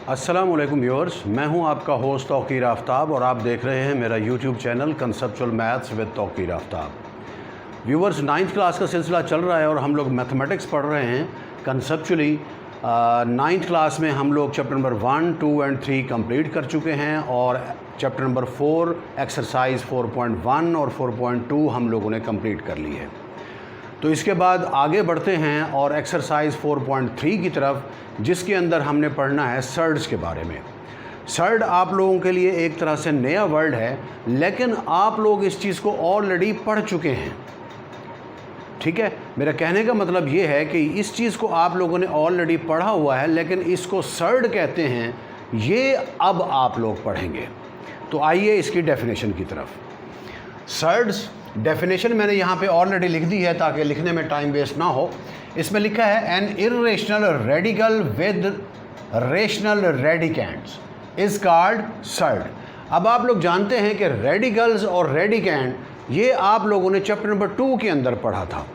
अस्सलामुअलैकुम व्यूअर्स, मैं हूं आपका होस्ट तौकीर आफ्ताब और आप देख रहे हैं मेरा YouTube channel conceptual maths with Tauqeer Aftab. Viewers, 9th class का सिलसिला चल रहा है और हम लोग मैथमेटिक्स पढ़ रहे हैं कंसेप्चुअली। 9th क्लास में हम लोग चैप्टर नंबर 1, 2 एंड 3 कंप्लीट कर चुके हैं और चैप्टर नंबर 4 एक्सरसाइज 4.1 और 4.2 हम लोगों ने कंप्लीट कर ली है। तो इसके बाद आगे बढ़ते हैं और एक्सरसाइज 4.3 की तरफ, जिसके अंदर हमने पढ़ना है सर्ड्स के बारे में। सर्ड आप लोगों के लिए एक तरह से नया वर्ड है, लेकिन आप लोग इस चीज़ को ऑलरेडी पढ़ चुके हैं। ठीक है, मेरा कहने का मतलब ये है कि इस चीज़ को आप लोगों ने ऑलरेडी पढ़ा हुआ है, लेकिन इसको सर्ड कहते हैं, ये अब आप लोग पढ़ेंगे। तो आइए इसकी डेफिनेशन की तरफ। सर्ड्स डेफिनेशन मैंने यहाँ पे ऑलरेडी लिख दी है ताकि लिखने में टाइम वेस्ट ना हो। इसमें लिखा है an irrational radical with rational radicands is called surd. अब आप लोग जानते हैं कि रेडिकल्स और रेडिकेंट ये आप लोगों ने चैप्टर नंबर 2 के अंदर पढ़ा था।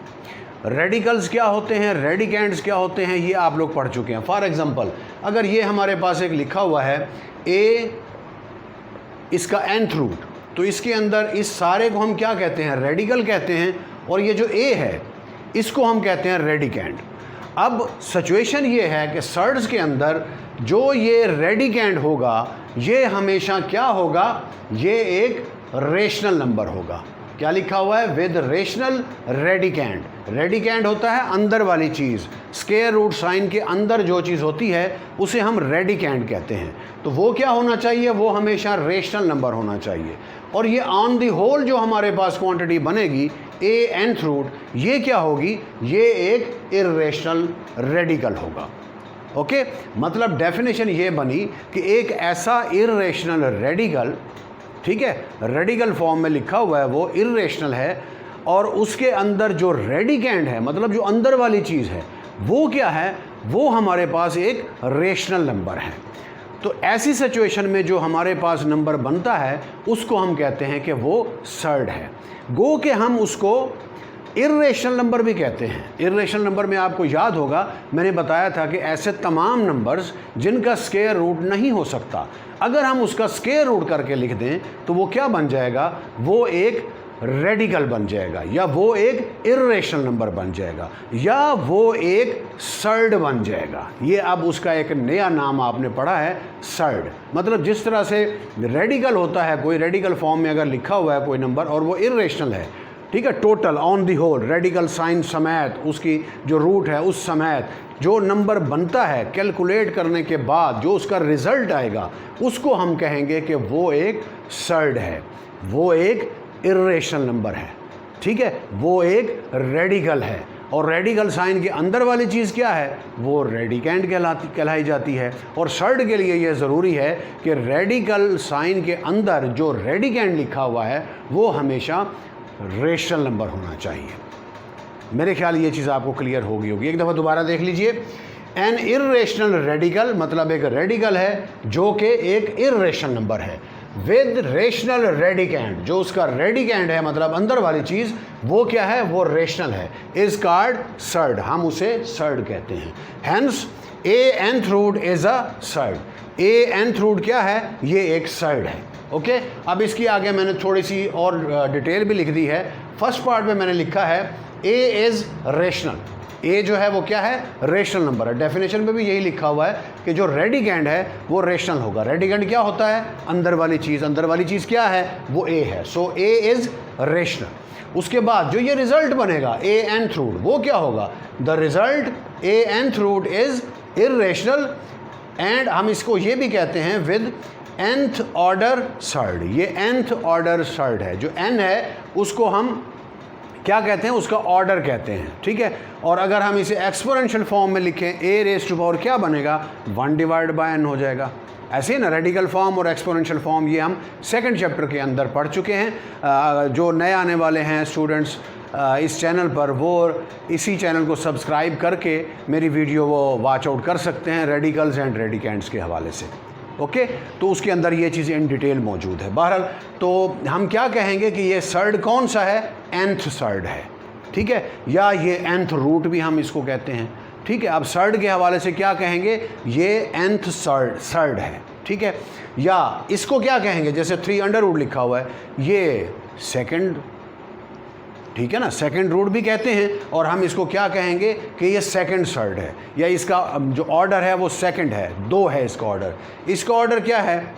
रेडिकल्स क्या होते हैं, रेडिकेंट्स क्या होते हैं, ये आप लोग पढ़ चुके हैं। फॉर एग्जांपल, अगर ये हमारे पास एक लिखा हुआ है ए, इसका nth रूट, तो इसके अंदर इस सारे को हम क्या कहते हैं, रेडिकल कहते हैं, और ये जो ए है इसको हम कहते हैं रेडिकेंट। अब सिचुएशन ये है कि सर्ड्स के अंदर जो ये रेडिकेंट होगा ये हमेशा क्या होगा, ये एक रेशनल नंबर होगा। क्या लिखा हुआ है, विद रेशनल रेडिकेंट। रेडिकेंट होता है अंदर वाली चीज़, स्क्वायर रूट साइन के अंदर जो चीज़ होती है उसे हम रेडिकेंट कहते हैं। तो वो क्या होना चाहिए, वो हमेशा रेशनल नंबर होना चाहिए। और ये ऑन द होल जो हमारे पास क्वांटिटी बनेगी ए nth रूट, ये क्या होगी, ये एक इर्रेशनल रेडिकल होगा। ओके, मतलब डेफिनेशन ये बनी कि एक ऐसा इर्रेशनल रेडिकल, ठीक है, रेडिकल फॉर्म में लिखा हुआ है, वो इर्रेशनल है, और उसके अंदर जो रेडिकेंट है, मतलब जो अंदर वाली चीज़ है, वो क्या है, वो हमारे पास एक रेशनल नंबर है। तो ऐसी सिचुएशन में जो हमारे पास नंबर बनता है उसको हम कहते हैं कि वो सर्ड है। गो के हम उसको इर्रेशनल नंबर भी कहते हैं। इर्रेशनल नंबर में आपको याद होगा मैंने बताया था कि ऐसे तमाम नंबर्स जिनका स्क्वायर रूट नहीं हो सकता, अगर हम उसका स्क्वायर रूट करके लिख दें तो वो क्या बन जाएगा, वो एक रेडिकल बन जाएगा, या वो एक इर्रेशनल नंबर बन जाएगा, या वो एक सर्ड बन जाएगा। ये अब उसका एक नया नाम आपने पढ़ा है, सर्ड। मतलब जिस तरह से रेडिकल होता है, कोई रेडिकल फॉर्म में अगर लिखा हुआ है कोई नंबर और वो इर्रेशनल है, ठीक है, total on the whole radical sign समेत उसकी जो रूट है उस समेत जो नंबर बनता है कैलकुलेट करने के बाद जो उसका रिजल्ट आएगा उसको हम कहेंगे कि वो एक सर्ड है, वो एक इर्रेशनल नंबर है। ठीक है, वो एक रेडिकल है, और रेडिकल साइन के अंदर वाली चीज़ क्या है, वो रेडिकेंट कहलाई जाती है। और सर्ड के लिए ये ज़रूरी है कि रेडिकल साइन के अंदर जो रेडिकेंट लिखा हुआ है वो हमेशा रेशनल नंबर होना चाहिए। मेरे ख्याल ये चीज़ आपको क्लियर होगी। एक दफ़ा दोबारा देख लीजिए। एन इर्रेशनल रेडिकल मतलब एक रेडिकल है जो कि एक इर्रेशनल नंबर है, विद रेशनल रेडिकेंट, जो उसका रेडिकेंट है मतलब अंदर वाली चीज़, वो क्या है, वो रेशनल है, इज कॉल्ड सर्ड। हम उसे सर्ड कहते हैं। Hence a nth root is a surd. A nth root क्या है, ये एक सर्ड है। ओके, अब इसकी आगे मैंने थोड़ी सी और डिटेल भी लिख दी है। फर्स्ट पार्ट में मैंने लिखा है ए इज़ रेशनल। ए जो है वो क्या है, रेशनल नंबर है। डेफिनेशन में भी यही लिखा हुआ है कि जो रेडिकेंट है वो रेशनल होगा। रेडिकेंट क्या होता है, अंदर वाली चीज़। अंदर वाली चीज़ क्या है, वो ए है। सो ए इज़ रेशनल। उसके बाद जो ये रिजल्ट बनेगा ए nth रूट, वो क्या होगा, the result a nth root is irrational, and हम इसको ये भी कहते हैं विद nth ऑर्डर सर्ड। ये nth ऑर्डर सर्ड है। जो n है उसको हम क्या कहते हैं, उसका ऑर्डर कहते हैं। ठीक है, और अगर हम इसे एक्सपोनेंशियल फॉर्म में लिखें, ए रेज़ टू पावर क्या बनेगा, 1 डिवाइड बाय n हो जाएगा। ऐसे ही ना, रेडिकल फॉर्म और एक्सपोनेंशियल फॉर्म ये हम सेकंड चैप्टर के अंदर पढ़ चुके हैं। जो नए आने वाले हैं स्टूडेंट्स इस चैनल पर, वो इसी चैनल को सब्सक्राइब करके मेरी वीडियो वो वॉच आउट कर सकते हैं रेडिकल्स एंड रेडिकेंट्स के हवाले से। ओके, तो उसके अंदर ये चीज़ इन डिटेल मौजूद है। बहरहाल तो हम क्या कहेंगे कि ये सर्ड कौन सा है, nth सर्ड है। ठीक है, या ये nth रूट भी हम इसको कहते हैं। ठीक है। अब सर्ड के हवाले से क्या कहेंगे, ये nth सर्ड है, ठीक है। या इसको क्या कहेंगे, जैसे 3 लिखा हुआ है, ये सेकंड, ठीक है ना, सेकंड रूट भी कहते हैं। और हम इसको क्या कहेंगे कि ये सेकंड सर्ड है, या इसका जो ऑर्डर है वो सेकंड है, 2 है इसका ऑर्डर। इसका ऑर्डर क्या है,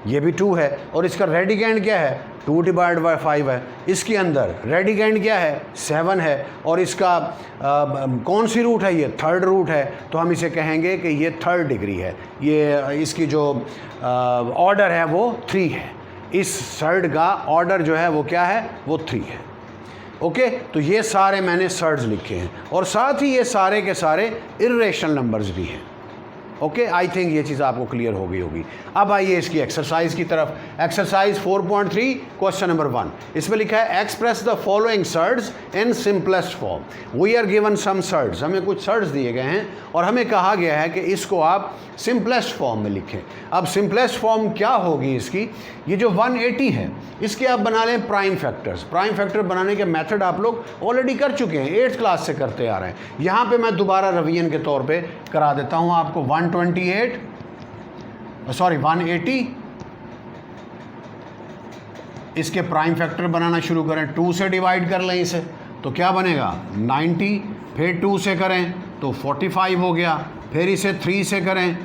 ये भी 2 है। और इसका रेडिकेंड क्या है, 2/5 है। इसके अंदर रेडिकेंड क्या है, 7 है। और इसका कौन सी रूट है, ये थर्ड रूट है। तो हम इसे कहेंगे कि ये थर्ड डिग्री है। ये इसकी जो ऑर्डर है वो 3 है। इस सर्ड का ऑर्डर जो है वो क्या है, वो 3 है। ओके, तो ये सारे मैंने सर्ड्स लिखे हैं, और साथ ही ये सारे के सारे इर्रेशनल नंबर्स भी हैं। ओके, आई थिंक ये चीज़ आपको क्लियर हो गई होगी। अब आइए इसकी एक्सरसाइज की तरफ। एक्सरसाइज 4.3 क्वेश्चन नंबर 1, इसमें लिखा है express the following surds in simplest form. We are given some surds, हमें कुछ सर्ड्स दिए गए हैं और हमें कहा गया है कि इसको आप सिंपलेस्ट फॉर्म में लिखें। अब सिंपलेस्ट फॉर्म क्या होगी इसकी, ये जो 180 है इसके आप बना लें प्राइम फैक्टर्स। प्राइम फैक्टर बनाने के मेथड आप लोग ऑलरेडी कर चुके हैं, 8th क्लास से करते आ रहे हैं। यहाँ पे मैं दोबारा रिवीजन के तौर पे करा देता हूँ आपको। 180 इसके प्राइम फैक्टर बनाना शुरू करें, 2 से डिवाइड कर लें इसे, तो क्या बनेगा 90, फिर 2 से करें तो 45 हो गया, फिर इसे 3 से करें,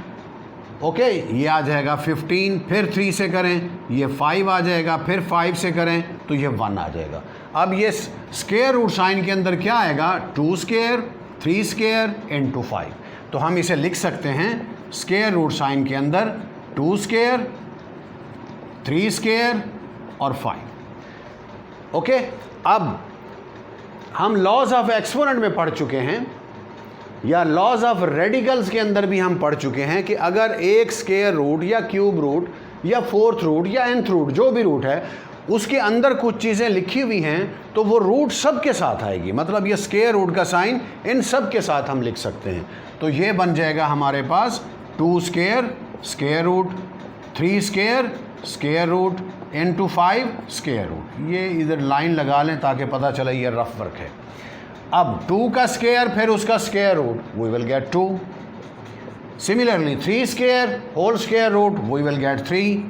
ओके, ये आ जाएगा 15, फिर 3 से करें ये 5 आ जाएगा, फिर 5 से करें तो ये 1 आ जाएगा। अब ये स्क्वायर रूट साइन के अंदर क्या आएगा, 2 स्क्वायर 3 स्क्वायर इंटू 5। तो हम इसे लिख सकते हैं स्क्वायर रूट साइन के अंदर 2 स्क्वायर 3 स्क्वायर और 5। ओके, अब हम लॉज ऑफ एक्सपोनेंट में पढ़ चुके हैं, या लॉज ऑफ रेडिकल्स के अंदर भी हम पढ़ चुके हैं कि अगर एक स्क्वायर रूट या क्यूब रूट या 4th रूट या nth रूट, जो भी रूट है, उसके अंदर कुछ चीज़ें लिखी हुई हैं तो वो रूट सब के साथ आएगी। मतलब ये स्क्वायर रूट का साइन इन सब के साथ हम लिख सकते हैं। तो ये बन जाएगा हमारे पास 2 square square root, 3 square square root into 5 square root. ये इधर लाइन लगा लें ताकि पता चले ये रफ वर्क है। अब 2 का स्क्वायर फिर उसका square root, we will get 2। Similarly 3 square whole square root, we will get 3।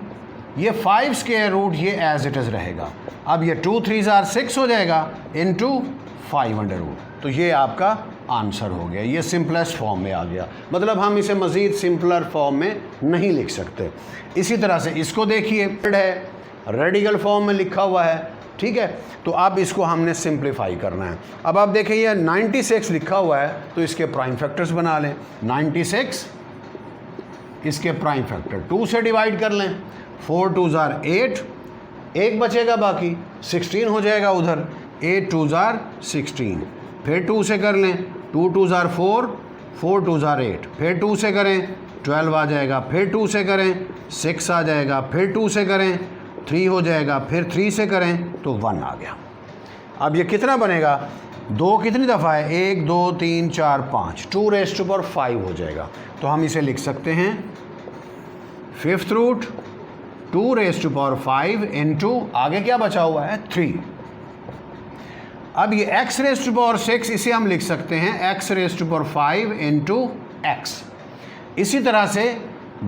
ये 5 स्क्वायर रूट ये एज इट इज़ रहेगा। अब ये 2 3s are 6 हो जाएगा इंटू 5 अंडर रूट। तो ये आपका आंसर हो गया, ये सिंपलेस्ट फॉर्म में आ गया। मतलब हम इसे मज़ीद सिंपलर फॉर्म में नहीं लिख सकते। इसी तरह से इसको देखिए, है रेडिकल फॉर्म में लिखा हुआ है, ठीक है। तो अब इसको हमने सिंप्लीफाई करना है। अब आप देखें ये 96 लिखा हुआ है, तो इसके प्राइम फैक्टर्स बना लें। 96 इसके प्राइम फैक्टर 2 से डिवाइड कर लें, 4 2s are 8, 1 बचेगा, बाकी 16 हो जाएगा उधर, 8 2s are 16, फिर 2 से कर लें, 2 2s are 4, 4 2s are 8, फिर 2 से करें 12 आ जाएगा, फिर 2 से करें 6 आ जाएगा, फिर 2 से करें 3 हो जाएगा, फिर 3 से करें तो 1 आ गया। अब ये कितना बनेगा, 2 कितनी दफ़ा है, 1 2 3 4 5, 2 raised to power 5 हो जाएगा। तो हम इसे लिख सकते हैं 5th root 2 raised to power 5 into आगे क्या बचा हुआ है 3। अब ये x raised to power 6 इसे हम लिख सकते हैं x raised to power 5 into x। इसी तरह से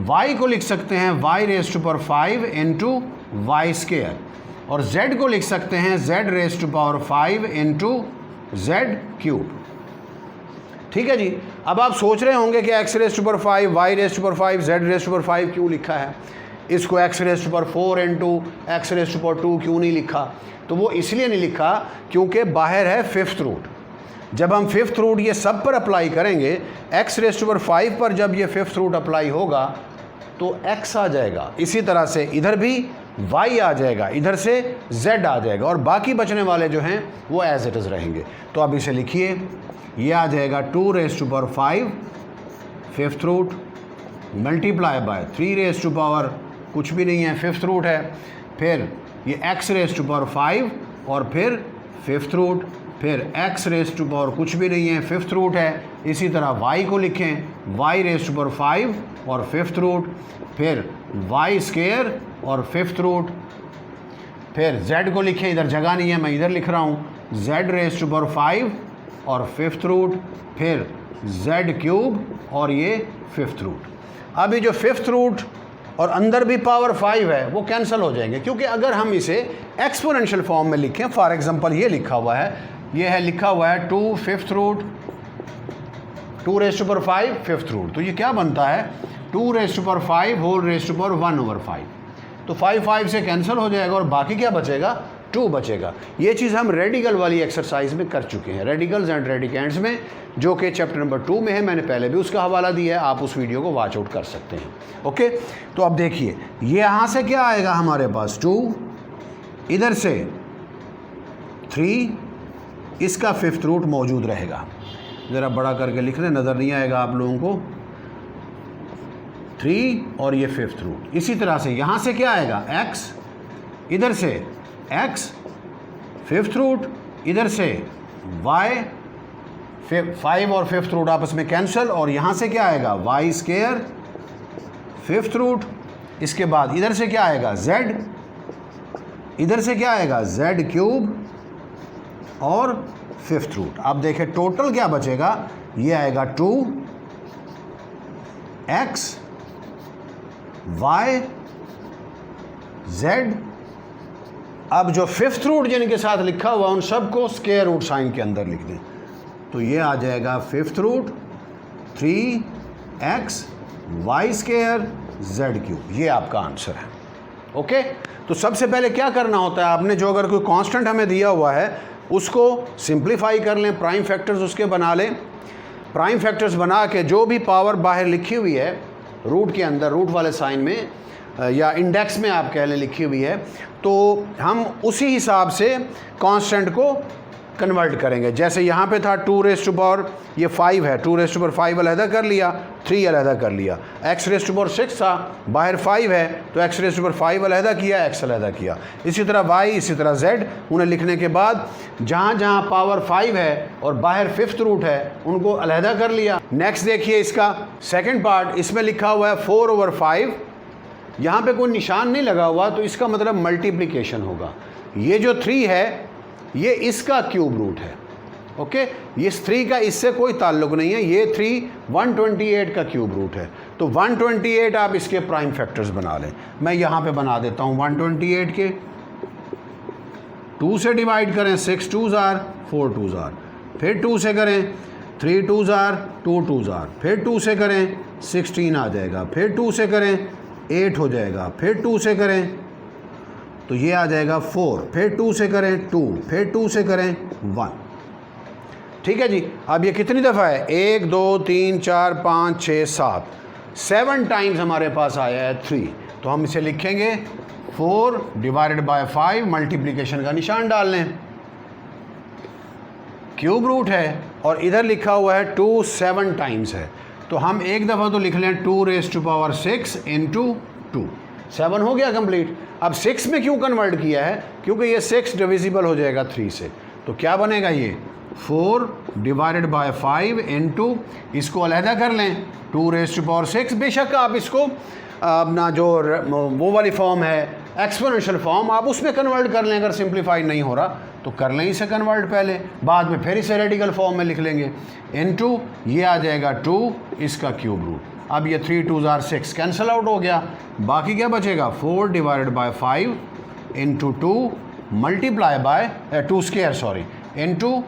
y को लिख सकते हैं y raised to power 5 into y square, और z को लिख सकते हैं z raised to power 5 into z cube. ठीक है जी। अब आप सोच रहे होंगे कि x raised to power 5 y raised to power 5 z raised to power 5 क्यों लिखा है, इसको x raised to power 4 into x raised to power 2 क्यों नहीं लिखा। तो वो इसलिए नहीं लिखा क्योंकि बाहर है 5th रूट। जब हम 5th रूट ये सब पर अप्लाई करेंगे, x raised to power 5 पर जब ये 5th रूट अप्लाई होगा तो x आ जाएगा। इसी तरह से इधर भी y आ जाएगा, इधर से z आ जाएगा, और बाकी बचने वाले जो हैं वो एज इट इज़ रहेंगे। तो अब इसे लिखिए, ये आ जाएगा 2 raised to power 5 5th root multiply by 3 raised to power कुछ भी नहीं है 5th रूट है, फिर ये x raised to power 5 और फिर 5th रूट, फिर x raised to power कुछ भी नहीं है 5th रूट है। इसी तरह y को लिखें y raised to power 5 और 5th रूट, फिर y स्क्वायर और 5th रूट, फिर z को लिखें, इधर जगह नहीं है मैं इधर लिख रहा हूँ z raised to power 5 और 5th रूट, फिर जेड क्यूब और ये फिफ्थ रूट। अब ये जो फिफ्थ रूट और अंदर भी पावर 5 है वो कैंसिल हो जाएंगे, क्योंकि अगर हम इसे एक्सपोनेंशियल फॉर्म में लिखें, फॉर एग्जांपल ये लिखा हुआ है, ये है लिखा हुआ है 2 fifth root 2 raise to power 5 fifth root, तो ये क्या बनता है 2 raise to power 5 whole raise to power 1/5। तो 5 से कैंसिल हो जाएगा और बाकी क्या बचेगा 2 बचेगा। ये चीज़ हम रेडिकल वाली एक्सरसाइज में कर चुके हैं, रेडिकल्स एंड रेडिकेंड्स में, जो कि चैप्टर नंबर 2 में है। मैंने पहले भी उसका हवाला दिया है, आप उस वीडियो को वॉच आउट कर सकते हैं। ओके, तो अब देखिए ये यहाँ से क्या आएगा हमारे पास 2, इधर से 3, इसका फिफ्थ रूट मौजूद रहेगा। ज़रा बड़ा करके लिख लें, नज़र नहीं आएगा आप लोगों को। 3 और ये फिफ्थ रूट। इसी तरह से यहाँ से क्या आएगा x, इधर से x फिफ्थ रूट, इधर से y 5 और फिफ्थ रूट आपस में कैंसिल, और यहाँ से क्या आएगा y स्क्वायर फिफ्थ रूट। इसके बाद इधर से क्या आएगा z, इधर से क्या आएगा z क्यूब और फिफ्थ रूट। अब देखें टोटल क्या बचेगा, ये आएगा 2x y z। अब जो फिफ्थ रूट जिनके साथ लिखा हुआ उन सबको स्क्वायर रूट साइन के अंदर लिख दें, तो ये आ जाएगा fifth root 3x y square z cube. ये आपका आंसर है। ओके, तो सबसे पहले क्या करना होता है, आपने जो अगर कोई कांस्टेंट हमें दिया हुआ है उसको सिंप्लीफाई कर लें, प्राइम फैक्टर्स उसके बना लें। प्राइम फैक्टर्स बना के जो भी पावर बाहर लिखी हुई है रूट के अंदर, रूट वाले साइन में या इंडेक्स में आप कह लें लिखी हुई है, तो हम उसी हिसाब से कांस्टेंट को कन्वर्ट करेंगे। जैसे यहाँ पे था 2 रेज़ टू पावर ये 5 है, 2 रेज़ टू पावर 5 अलहदा कर लिया, 3 अलहदा कर लिया। x रेज़ टू पावर 6 था, बाहर 5 है तो x रेज़ टू पावर 5 अलहदा किया, x अलहदा किया। इसी तरह y, इसी तरह z, उन्हें लिखने के बाद जहाँ जहाँ पावर 5 है और बाहर फिफ्थ रूट है उनको अलहदा कर लिया। नेक्स्ट देखिए इसका सेकेंड पार्ट, इसमें लिखा हुआ है 4/5, यहाँ पे कोई निशान नहीं लगा हुआ तो इसका मतलब मल्टीप्लिकेशन होगा। ये जो 3 है ये इसका क्यूब रूट है। ओके, ये 3 का इससे कोई ताल्लुक नहीं है, ये 3 128 का क्यूब रूट है। तो 128 आप इसके प्राइम फैक्टर्स बना लें। मैं यहाँ पे बना देता हूँ 128 के 2 से डिवाइड करें, 6 2s are 4 2s are, फिर 2 से करें 3 2s are 2 2s are, फिर 2 से करें 16 आ जाएगा, फिर 2 से करें 8 हो जाएगा, फिर 2 से करें तो ये आ जाएगा 4, फिर 2 से करें 2, फिर 2 से करें 1। ठीक है जी। अब ये कितनी दफ़ा है, 1 2 3 4 5 6 7 टाइम्स हमारे पास आया है 3। तो हम इसे लिखेंगे 4 डिवाइडेड बाय 5, मल्टीप्लिकेशन का निशान डाल लें, क्यूब रूट है और इधर लिखा हुआ है 2 7 टाइम्स है, तो हम एक दफ़ा तो लिख लें 2 रेज़ टू पावर 6 इंटू 2, 7 हो गया कंप्लीट। अब 6 में क्यों कन्वर्ट किया है, क्योंकि ये 6 डिविजिबल हो जाएगा 3 से, तो क्या बनेगा ये 4 डिवाइडेड बाय 5 इंटू, इसको अलहदा कर लें 2 रेज़ टू पावर 6। बेशक आप इसको अपना जो वो वाली फॉर्म है एक्सपोनेंशियल फॉर्म, आप उसमें कन्वर्ट कर लें, अगर सिंप्लीफाई नहीं हो रहा तो कर लें इसे कन्वर्ट पहले, बाद में फिर इसे रेडिकल फॉर्म में लिख लेंगे। इनटू ये आ जाएगा 2, इसका क्यूब रूट। अब ये 3 2s are 6 कैंसिल आउट हो गया, बाकी क्या बचेगा 4 divided by 5 into 2 multiply by 2 square sorry into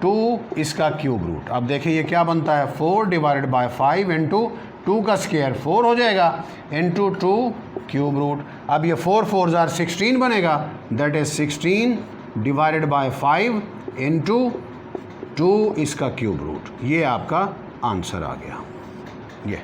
2 इसका क्यूब रूट। अब देखिए ये क्या बनता है 4 डिवाइडेड बाय 5 इंटू 2 का स्क्वायर 4 हो जाएगा इंटू 2 क्यूब रूट। अब ये 4 4s are 16 बनेगा, that is 16 divided by 5 into 2 इसका क्यूब रूट। ये आपका आंसर आ गया। ये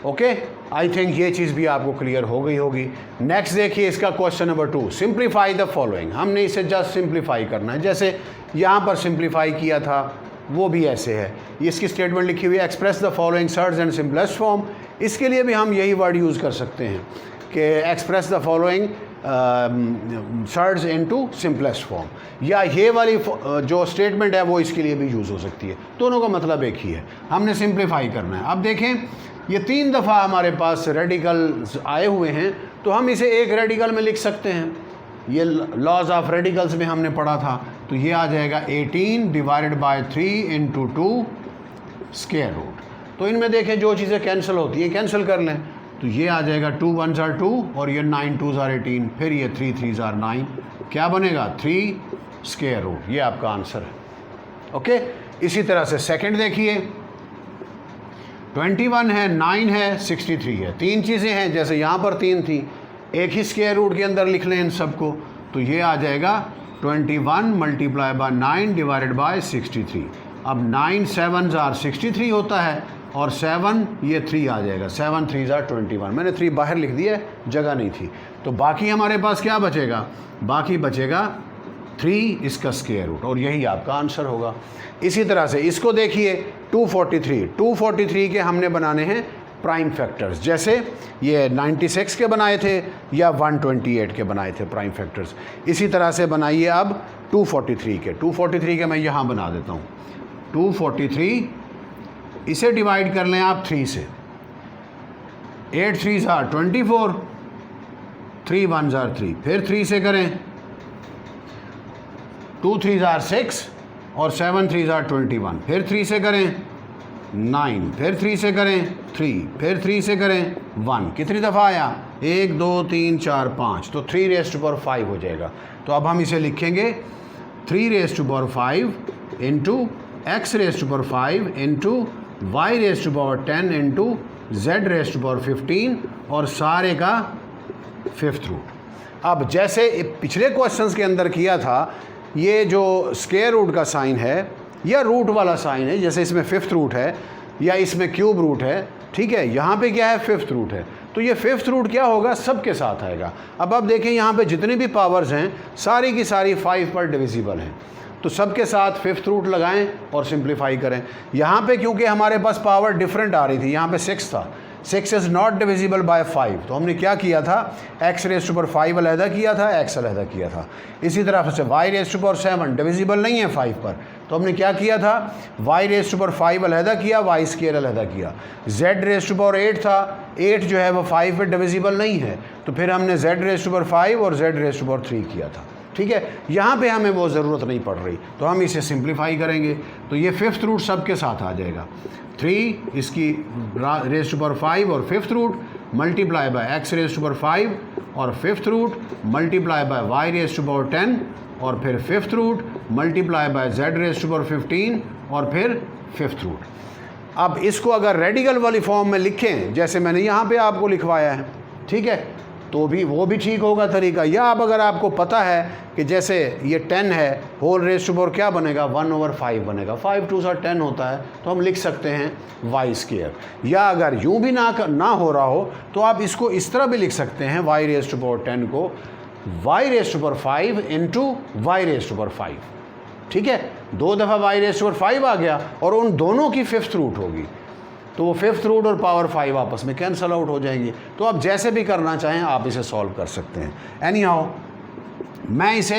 ओके, आई थिंक ये चीज़ भी आपको क्लियर हो गई होगी। नेक्स्ट देखिए इसका question number 2, simplify the following. हमने इसे जस्ट सिंप्लीफाई करना है, जैसे यहाँ पर सिंप्लीफाई किया था वो भी ऐसे है। इसकी स्टेटमेंट लिखी हुई है express the following surds and simplest form. इसके लिए भी हम यही वर्ड यूज़ कर सकते हैं कि express the following surds into simplest form, या ये वाली जो स्टेटमेंट है वो इसके लिए भी यूज़ हो सकती है। दोनों का मतलब एक ही है, हमने सिंप्लीफाई करना है। अब देखें ये 3 दफ़ा हमारे पास रेडिकल्स आए हुए हैं, तो हम इसे एक रेडिकल में लिख सकते हैं। ये लॉज ऑफ रेडिकल्स में हमने पढ़ा था, तो ये आ जाएगा 18 divided by 3 into 2 square root. तो इनमें देखें जो चीज़ें कैंसिल होती हैं कैंसिल कर लें, तो ये आ जाएगा 2 1s are 2 और ये 9 2s are 18, फिर ये 3 3s are 9, क्या बनेगा 3 स्क्वायर रूट। ये आपका आंसर है। ओके, इसी तरह से सेकंड देखिए, 21 है, 9 है, 63 है। तीन चीज़ें हैं, जैसे यहाँ पर 3 थी, एक ही स्क्वायर रूट के अंदर लिख लें इन सबको, तो ये आ जाएगा 21 मल्टीप्लाई बाय 9 डिवाइडेड बाय 63। अब 9 7s are 63 होता है और 7 ये 3 आ जाएगा, 7 3s are 21। मैंने 3 बाहर लिख दिया, जगह नहीं थी। तो बाकी हमारे पास क्या बचेगा, बाकी बचेगा 3 इसका स्क्वायर रूट, और यही आपका आंसर होगा। इसी तरह से इसको देखिए 243 के हमने बनाने हैं प्राइम फैक्टर्स, जैसे ये 96 के बनाए थे या 128 के बनाए थे प्राइम फैक्टर्स। इसी तरह से बनाइए अब 243 के मैं यहाँ बना देता हूँ। 243 इसे डिवाइड कर लें आप 3 से, 8 3s are 24, 3 1s are 3, फिर 3 से करें, 2 3s are 6 और 7 3s are 21, फिर 3 से करें 9, फिर 3 से करें 3, फिर 3 से करें 1। कितनी दफ़ा आया, 1 2 3 4 5, तो 3 raised to power 5 हो जाएगा। तो अब हम इसे लिखेंगे 3 raised to power 5 into x raised to power 5 into y raised to power 10 into z raised to power 15 और सारे का 5th रूट। अब जैसे पिछले क्वेश्चंस के अंदर किया था, ये जो स्क्वायर रूट का साइन है या रूट वाला साइन है, जैसे इसमें 5th रूट है या इसमें क्यूब रूट है, ठीक है, यहाँ पे क्या है 5th रूट है, तो ये 5th रूट क्या होगा, सबके साथ आएगा। अब आप देखें यहाँ पे जितनी भी पावर्स हैं सारी की सारी 5 पर डिविजिबल हैं, तो सबके साथ 5th रूट लगाएं और सिंप्लीफाई करें। यहाँ पे क्योंकि हमारे पास पावर डिफरेंट आ रही थी, यहाँ पे 6 था, 6 इज़ नॉट डिविजिबल बाय 5, तो हमने क्या किया था, x रेज़ टू पावर 5 अलहदा किया था, x अलहदा किया था। इसी तरह से y raise to power 7 divisible नहीं है 5 पर, तो हमने क्या किया था, y रेज़ टू पावर 5 अलहदा किया, y स्क्वायर अलहदा किया। z रेज़ टू पावर 8 था, 8 जो है वो 5 पर डिविजिबल नहीं है, तो फिर हमने z रेज़ टू पावर 5 और z रेज़ टू पावर 3 किया था। ठीक है, यहाँ पे हमें वो ज़रूरत नहीं पड़ रही, तो हम इसे सिंप्लीफाई करेंगे, तो ये 5th रूट सबके साथ आ जाएगा। 3 इसकी रेज़ टू पावर 5 और 5th root multiply by x raise to power 5 और 5th root multiply by y raise to power 10 और फिर 5th root multiply by z raise to power 15 और फिर 5th रूट। अब इसको अगर रेडिकल वाली फॉर्म में लिखें, जैसे मैंने यहाँ पे आपको लिखवाया है, ठीक है, तो भी वो भी ठीक होगा तरीका। या अब अगर आपको पता है कि जैसे ये 10 है, होल रेज़ टू पावर क्या बनेगा, 1/5 बनेगा, 5 2s are 10 होता है, तो हम लिख सकते हैं y स्क्वायर। या अगर यूँ भी ना हो रहा हो तो आप इसको इस तरह भी लिख सकते हैं, y रेज़ टू पावर 10 को y raise to power 5 into y raise to power 5। ठीक है, 2 दफ़ा y रेज़ टू पावर 5 आ गया और उन दोनों की 5th रूट होगी, तो वो 5th रूट और पावर 5 आपस में कैंसल आउट हो जाएंगी। तो आप जैसे भी करना चाहें आप इसे सॉल्व कर सकते हैं। एनी हाउ मैं इसे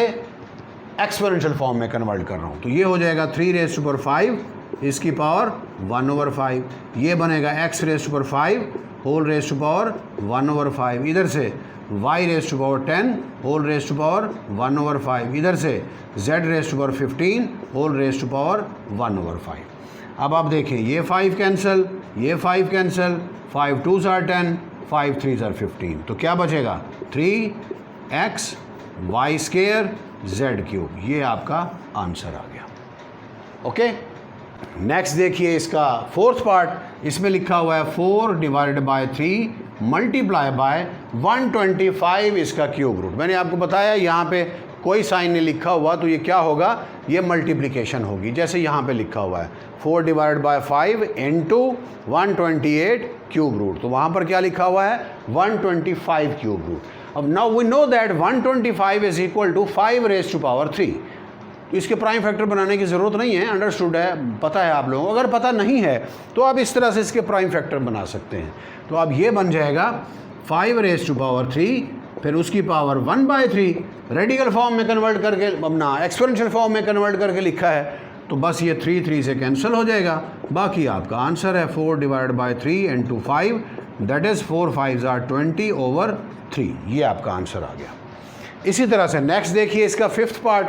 एक्सपोनेंशियल फॉर्म में कन्वर्ट कर रहा हूँ, तो ये हो जाएगा 3 रेज़ टू पावर 5 इसकी पावर 1/5, ये बनेगा x raise to power 5 whole raise to power 1/5, इधर से y raise to power 10 whole raise to power 1/5, इधर से z raise to power 15 whole raise to power 1/5। अब आप देखें, ये 5 कैंसिल, ये 5 cancel, 5 2s are 10, 5 3s are 15, तो क्या बचेगा 3x y square z cube. ये आपका आंसर आ गया। ओके, नेक्स्ट देखिए इसका 4th पार्ट, इसमें लिखा हुआ है 4 डिवाइडेड बाय 3 मल्टीप्लाई बाय 125 इसका क्यूब रूट। मैंने आपको बताया यहाँ पे कोई साइन नहीं लिखा हुआ, तो ये क्या होगा, ये मल्टीप्लिकेशन होगी, जैसे यहाँ पे लिखा हुआ है 4 divide by 5 into 128 cube root, तो वहाँ पर क्या लिखा हुआ है 125 क्यूब रूट। अब now we know that 125 is equal to 5 raise to power 3, तो इसके प्राइम फैक्टर बनाने की ज़रूरत नहीं है, अंडरस्टूड है, पता है आप लोगों को। अगर पता नहीं है तो आप इस तरह से इसके प्राइम फैक्टर बना सकते हैं। तो अब ये बन जाएगा 5 रेज़ टू पावर 3, फिर उसकी पावर 1/3 रेडिकल फॉर्म में कन्वर्ट करके, अपना एक्सपोनेंशियल फॉर्म में कन्वर्ट करके लिखा है, तो बस ये 3 से कैंसिल हो जाएगा। बाकी आपका आंसर है 4 divide bye 3 into 5, that is 4 5s are 20/3। ये आपका आंसर आ गया। इसी तरह से नेक्स्ट देखिए इसका 5th पार्ट,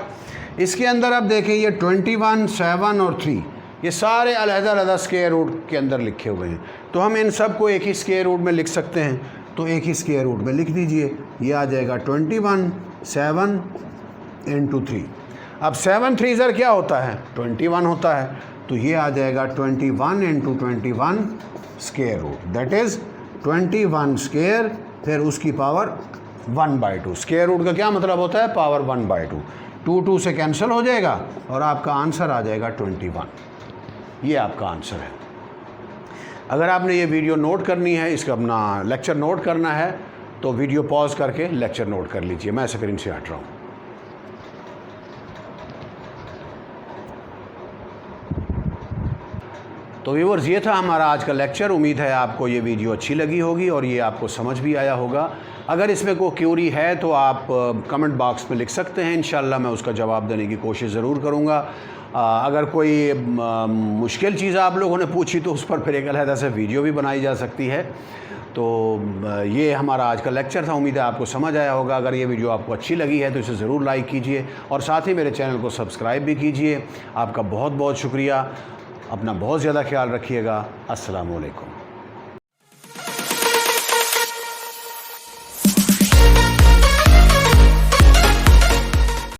इसके अंदर अब देखिए ये 21 7 और 3, ये सारे अलग-अलग स्क्वायर रूट के अंदर लिखे हुए हैं, तो हम इन सब को एक ही स्क्वायर रूट में लिख सकते हैं। तो एक ही स्क्वायर रूट में लिख दीजिए, ये आ जाएगा 21 7 × 3। अब 7 3 क्या होता है? 21 होता है, तो ये आ जाएगा 21 × 21 square root, that is 21 square, फिर उसकी पावर 1/2। स्क्वायर रूट का क्या मतलब होता है? पावर 1/2। 2 से कैंसिल हो जाएगा और आपका आंसर आ जाएगा 21। ये आपका आंसर है। अगर आपने ये वीडियो नोट करनी है, इसका अपना लेक्चर नोट करना है, तो वीडियो पॉज करके लेक्चर नोट कर लीजिए। मैं स्क्रीन से हट रहा हूँ। तो व्यूअर्स, ये था हमारा आज का लेक्चर। उम्मीद है आपको ये वीडियो अच्छी लगी होगी और ये आपको समझ भी आया होगा। अगर इसमें कोई क्यूरी है तो आप कमेंट बॉक्स में लिख सकते हैं, इंशाल्लाह मैं उसका जवाब देने की कोशिश ज़रूर करूँगा। अगर कोई मुश्किल चीज़ आप लोगों ने पूछी तो उस पर फिर एक अलग से वीडियो भी बनाई जा सकती है। तो ये हमारा आज का लेक्चर था। उम्मीद है आपको समझ आया होगा। अगर ये वीडियो आपको अच्छी लगी है तो इसे ज़रूर लाइक कीजिए और साथ ही मेरे चैनल को सब्सक्राइब भी कीजिए। आपका बहुत बहुत शुक्रिया। अपना बहुत ज़्यादा ख्याल रखिएगा। अस्सलाम वालेकुम।